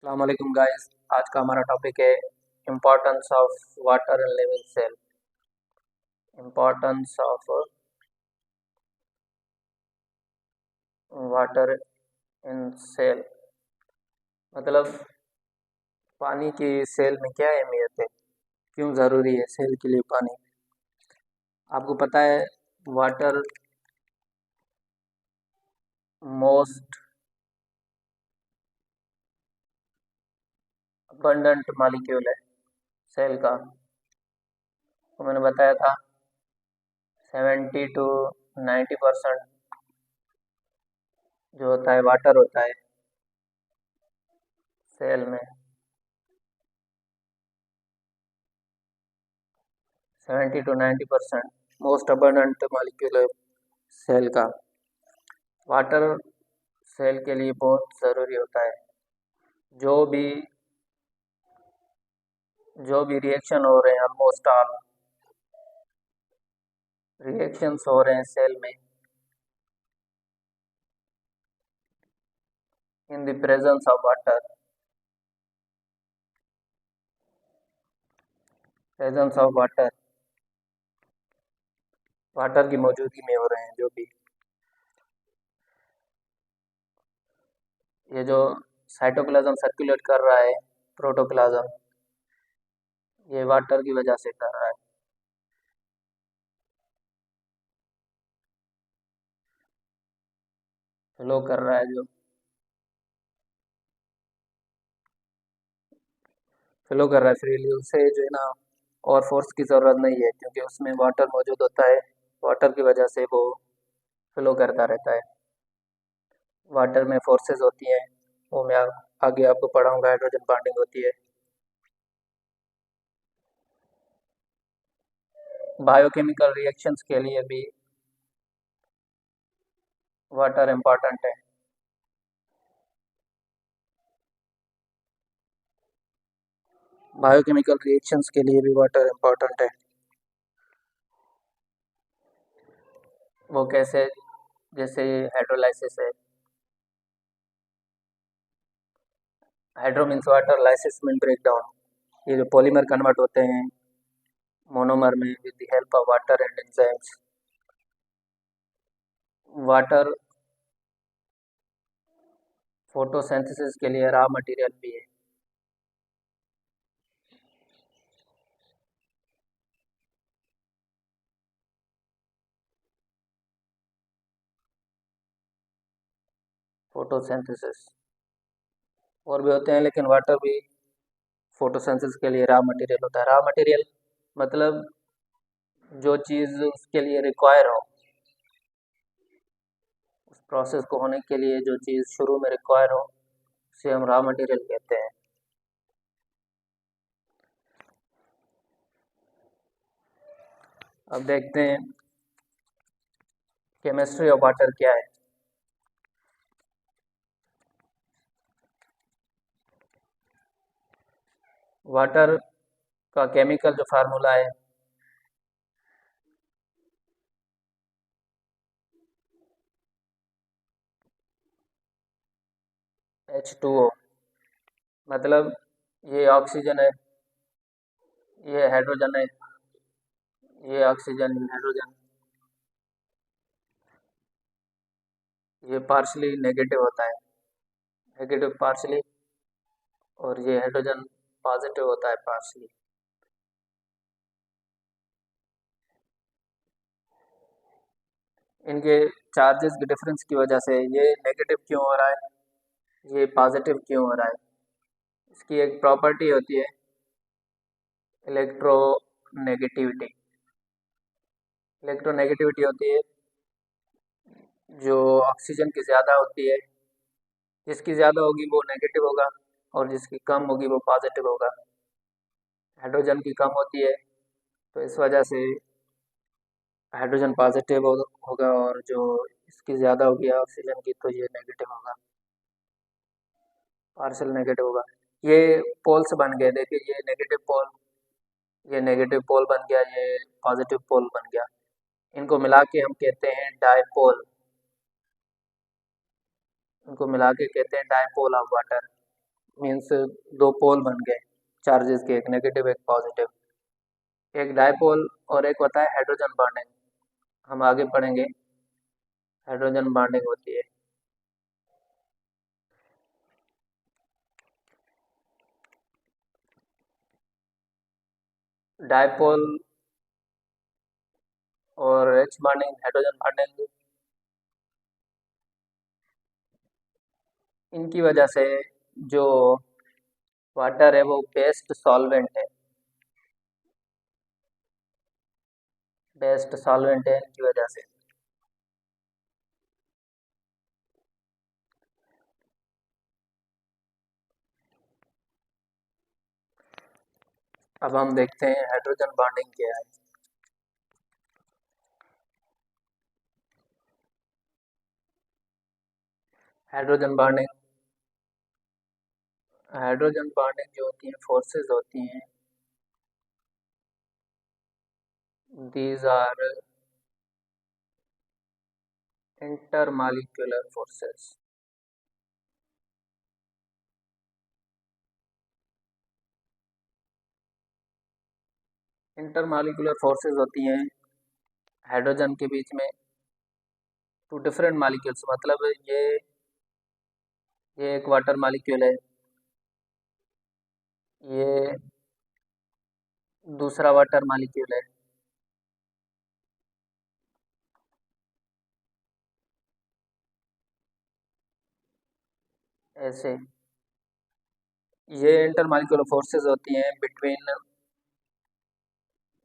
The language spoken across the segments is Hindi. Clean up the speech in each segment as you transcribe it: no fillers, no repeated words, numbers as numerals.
अस्सलाम वालेकुम गाइस। आज का हमारा टॉपिक है importance of water in living cell. Importance of water in cell मतलब पानी की सेल में क्या अहमियत है, क्यों ज़रूरी है सेल के लिए पानी। आपको पता है वाटर मोस्ट अबंडेंट मॉलिक्यूल है सेल का। तो मैंने बताया था 70 to 90% जो होता है वाटर होता है सेल में। 70 to 90% मोस्ट अबंडेंट मॉलिक्यूल है सेल का। वाटर सेल के लिए बहुत ज़रूरी होता है। जो भी जो भी रिएक्शन हो रहे हैं, ऑलमोस्ट ऑल रिएक्शंस हो रहे हैं सेल में in the presence of water. Presence of water, water की मौजूदगी में हो रहे हैं। जो भी ये जो साइटोप्लाज्म सर्कुलेट कर रहा है, प्रोटोप्लाज्म, ये वाटर की वजह से कर रहा है। फ्लो कर रहा है, जो फ्लो कर रहा है फ्रीली, उसे जो है ना और फोर्स की ज़रूरत नहीं है, क्योंकि उसमें वाटर मौजूद होता है। वाटर की वजह से वो फ्लो करता रहता है। वाटर में फोर्सेस होती हैं, वो मैं आगे आपको पढ़ाऊंगा। हाइड्रोजन बॉन्डिंग होती है। बायोकेमिकल रिएक्शंस के लिए भी वाटर इम्पॉर्टेंट है। बायोकेमिकल रिएक्शंस के लिए भी वाटर इम्पॉर्टेंट है। वो कैसे? जैसे हाइड्रोलाइसिस है। Hydro means water, lysis mean break down. ये जो पॉलीमर कन्वर्ट होते हैं मोनोमर में with the help of water and enzymes. Water photosynthesis के लिए रॉ मटेरियल भी है। फोटोसिंथेसिस और भी होते हैं, लेकिन वाटर भी फोटोसिंथेसिस के लिए रॉ मटेरियल होता है। रॉ मटेरियल मतलब जो चीज़ उसके लिए रिक्वायर हो, उस प्रोसेस को होने के लिए जो चीज़ शुरू में रिक्वायर हो, उसे हम रॉ मटेरियल कहते हैं। अब देखते हैं केमिस्ट्री ऑफ वाटर क्या है। वाटर का केमिकल जो फार्मूला है, H2O। मतलब ये ऑक्सीजन है, ये हाइड्रोजन है, ये ऑक्सीजन, ये हाइड्रोजन। ये पार्शली नेगेटिव होता है, नेगेटिव पार्शली, और ये हाइड्रोजन पॉजिटिव होता है पार्शली। इनके चार्जेस के डिफरेंस की वजह से ये नेगेटिव क्यों हो रहा है, ये पॉजिटिव क्यों हो रहा है, इसकी एक प्रॉपर्टी होती है इलेक्ट्रोनेगेटिविटी। इलेक्ट्रोनेगेटिविटी होती है जो ऑक्सीजन की ज़्यादा होती है, जिसकी ज़्यादा होगी वो नेगेटिव होगा, और जिसकी कम होगी वो पॉजिटिव होगा। हाइड्रोजन की कम होती है, तो इस वजह से हाइड्रोजन पॉजिटिव होगा, और जो इसकी ज़्यादा होगी ऑक्सीजन की, तो ये नेगेटिव होगा, पार्शियल नेगेटिव होगा। ये पोल्स बन गए, देखिए ये नेगेटिव पोल, ये नेगेटिव पोल बन गया, ये पॉजिटिव पोल बन गया। इनको मिला के हम कहते हैं डायपोल। इनको मिला के कहते हैं डायपोल ऑफ वाटर। मीन्स दो पोल बन गए चार्जेस के, एक नेगेटिव एक पॉजिटिव। एक डायपोल और एक होता है हाइड्रोजन बॉन्डिंग, हम आगे पढ़ेंगे। हाइड्रोजन बॉन्डिंग होती है। डायपोल और एच बॉन्डिंग, हाइड्रोजन बॉन्डिंग, इनकी वजह से जो वाटर है वो बेस्ट सॉल्वेंट है, बेस्ट सॉल्वेंट है इनकी वजह से। अब हम देखते हैं हाइड्रोजन बॉन्डिंग क्या है। हाइड्रोजन बॉन्डिंग, हाइड्रोजन बॉन्डिंग जो होती है फोर्सेस होती हैं, these are intermolecular forces. Intermolecular forces होती हैं हाइड्रोजन के बीच में, टू डिफरेंट मॉलिक्यूल्स, मतलब ये एक वाटर मॉलिक्यूल है, ये दूसरा वाटर मॉलिक्यूल है, ऐसे। ये इंटरमॉलिक्यूलर फोर्सेस होती हैं between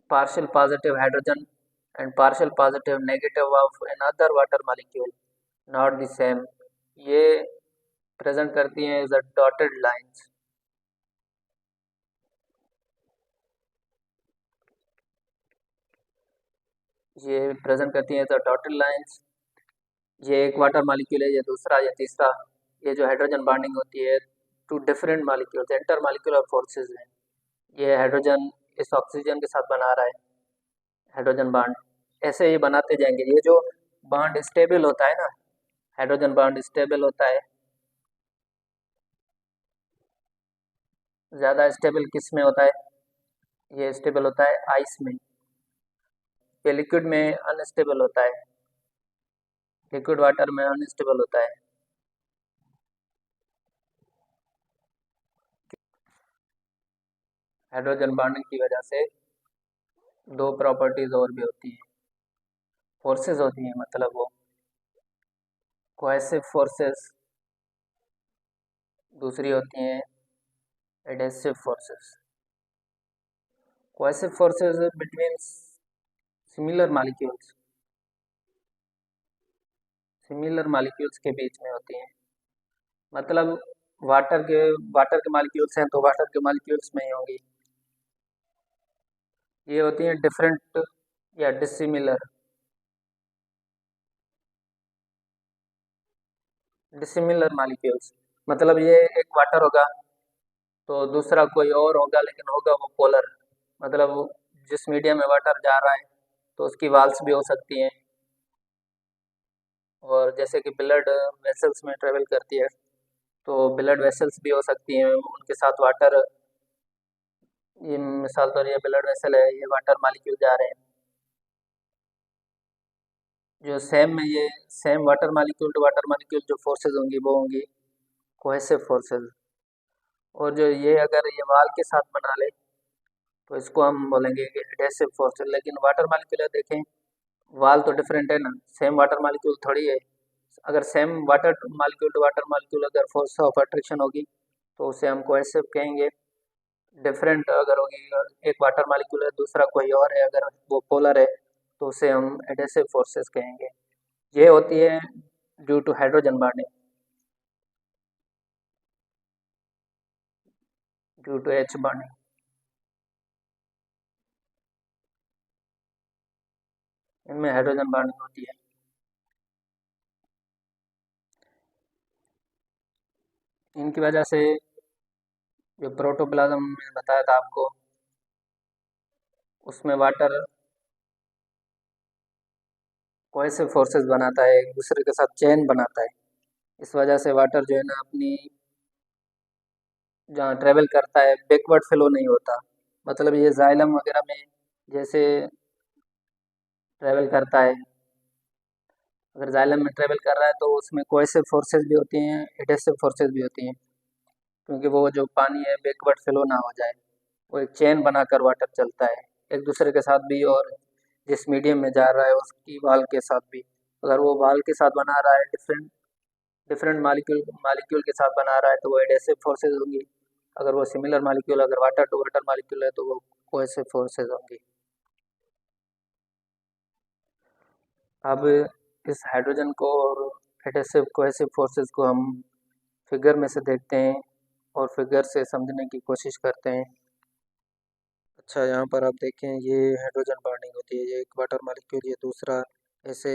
partial positive hydrogen and partial positive negative of another water molecule, not the same। ये प्रेजेंट करती हैं एज अ डॉटेड लाइंस। ये प्रेजेंट करती हैं एज अ डॉटेड लाइंस। ये एक वाटर मॉलिक्यूल है, ये दूसरा, ये तीसरा। ये जो हाइड्रोजन बॉन्डिंग होती है two different molecules, intermolecular forces हैं। ये हाइड्रोजन इस ऑक्सीजन के साथ बना रहा है हाइड्रोजन बॉन्ड, ऐसे ही बनाते जाएंगे। ये जो बॉन्ड स्टेबल होता है ना, हाइड्रोजन बॉन्ड स्टेबल होता है। ज़्यादा स्टेबल किस में होता है? ये स्टेबल होता है आइस में। ये लिक्विड में अनस्टेबल होता है, लिक्विड वाटर में अनस्टेबल होता है। हाइड्रोजन बॉन्डिंग की वजह से दो प्रॉपर्टीज और भी होती हैं, फोर्सेस होती हैं, मतलब वो कोहेसिव फोर्सेस, दूसरी होती हैं adhesive forces. Cohesive forces between similar molecules, similar molecules के बीच में होती हैं, मतलब वाटर के मॉलिक्यूल्स हैं तो वाटर के मॉलिक्यूल्स में ही होंगी। ये होती हैं डिफरेंट या डिसिमिलर, डिसिमिलर मॉलिक्यूल्स। मतलब ये एक वाटर होगा तो दूसरा कोई और होगा, लेकिन होगा वो पोलर, मतलब जिस मीडियम में वाटर जा रहा है तो उसकी वाल्स भी हो सकती हैं। और जैसे कि ब्लड वेसल्स में ट्रेवल करती है तो ब्लड वेसल्स भी हो सकती हैं, उनके साथ वाटर, ये मिसाल तौर ये ब्लड वेसल है, ये वाटर मॉलिक्यूल जा रहे हैं, जो सेम में ये same water molecule to water molecule जो फोर्सेज होंगी वो होंगी कोहेसिव फोर्सेज। और जो ये अगर ये वाल के साथ बना ले तो इसको हम बोलेंगे कि एडहेसिव फोर्सेज। लेकिन वाटर मॉलिक्यूल देखें, वाल तो डिफरेंट है ना, सेम वाटर मॉलिक्यूल थोड़ी है। अगर same water molecule to water molecule अगर फोर्स ऑफ अट्रैक्शन होगी तो उसे हम कोहेसिव कहेंगे। डिफरेंट अगर होगी, एक वाटर मॉलिक्यूल है दूसरा कोई और है, अगर वो पोलर है तो उसे हम एडहेसिव फोर्सेस कहेंगे। ये होती है due to hydrogen bonding, due to H bonding, इनमें हाइड्रोजन बॉन्डिंग होती है। इनकी वजह से जो प्रोटोप्लाज्म में बताया था आपको, उसमें वाटर कोहेसिव फोर्सेस बनाता है, एक दूसरे के साथ चेन बनाता है। इस वजह से वाटर जो है ना अपनी जहाँ ट्रेवल करता है बैकवर्ड फ्लो नहीं होता। मतलब ये जाइलम वगैरह में जैसे ट्रेवल करता है, अगर जाइलम में ट्रेवल कर रहा है तो उसमें कोएसिव फोर्सेस भी होती हैं, एडहेसिव फोर्सेस भी होती हैं, क्योंकि वो जो पानी है बैकवर्ड फ्लो ना हो जाए। वो एक चेन बनाकर वाटर चलता है एक दूसरे के साथ भी, और जिस मीडियम में जा रहा है उसकी वाल के साथ भी। अगर वो वाल के साथ बना रहा है डिफरेंट डिफरेंट मालिक्यूल मालिक्यूल के साथ बना रहा है तो वो एडहेसिव फोर्सेज होंगी। अगर वो सिमिलर मालिक्यूल, अगर वाटर टू वाटर मालिक्यूल है तो वो कोएसिव फोर्सेज होंगी। अब इस हाइड्रोजन को और एडहेसिव कोएसिव फोर्सेस को हम फिगर में से देखते हैं और फिगर से समझने की कोशिश करते हैं। अच्छा, यहाँ पर आप देखें ये हाइड्रोजन बॉन्डिंग होती है, ये एक वाटर मॉलिक्यूल, ये दूसरा, ऐसे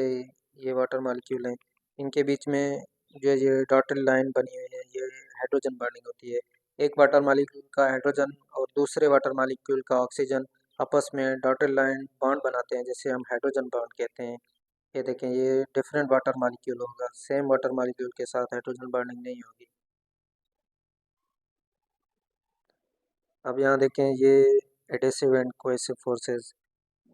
ये वाटर मॉलिक्यूल हैं, इनके बीच में जो ये डॉटेड लाइन बनी हुई है ये हाइड्रोजन बॉन्डिंग होती है। एक वाटर मॉलिक्यूल का हाइड्रोजन और दूसरे वाटर मॉलिक्यूल का ऑक्सीजन आपस में डॉटेड लाइन बॉन्ड बनाते हैं, जिसे हम हाइड्रोजन बॉन्ड कहते हैं। ये देखें, ये डिफरेंट वाटर मॉलिक्यूल होगा, सेम वाटर मॉलिक्यूल के साथ हाइड्रोजन बॉन्डिंग नहीं होगी। अब यहाँ देखें ये एडेसिव एंड कोएसिव फोर्सेस,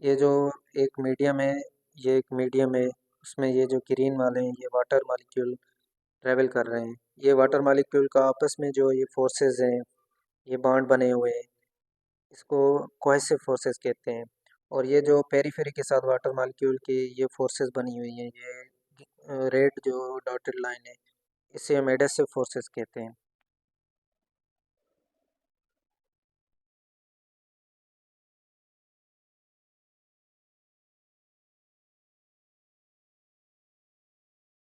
ये जो एक मीडियम है, ये एक मीडियम है, उसमें ये जो ग्रीन वाले हैं ये वाटर मॉलिक्यूल ट्रेवल कर रहे हैं। ये वाटर मॉलिक्यूल का आपस में जो ये फोर्सेस हैं, ये बॉन्ड बने हुए हैं, इसको कोहेसिव फोर्सेस कहते हैं। और ये जो पेरीफेरी के साथ वाटर मॉलिक्यूल की ये फोर्सेस बनी हुई हैं, ये रेड जो डॉटेड लाइन है, इसे हम एडेसिव फोर्सेस कहते हैं।